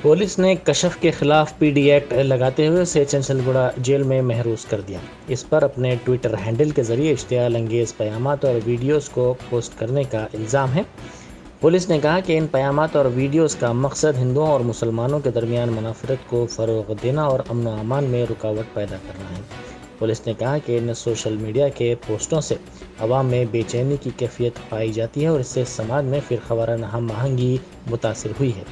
Police نے کشف کے خلاف پی ڈی ایکٹ لگاتے ہوئے اسے چنچل گڑھ جیل میں محروس کر دیا۔ اس پر اپنے ٹویٹر ہینڈل کے ذریعے اشتعال انگیز پیامات اور ویڈیوز کو پوسٹ کرنے کا الزام ہے۔ پولیس نے کہا کہ ان پیامات اور ویڈیوز کا مقصد ہندوؤں اور مسلمانوں کے درمیان منافرت کو فروغ دینا اور امن و امان میں رکاوٹ پیدا کرنا ہے۔ پولیس نے کہا کہ ان سوشل میڈیا کے پوسٹوں سے عوام میں بے چینی کی کیفیت پائی جاتی ہے اور اس سے سماج میں فرقہ وارانہ ہم آہنگی متاثر ہوئی ہے۔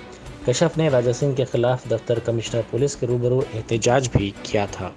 کشف نے راجہ سنگھ کے خلاف دفتر کمشنر پولیس کے روبرو احتجاج بھی کیا تھا۔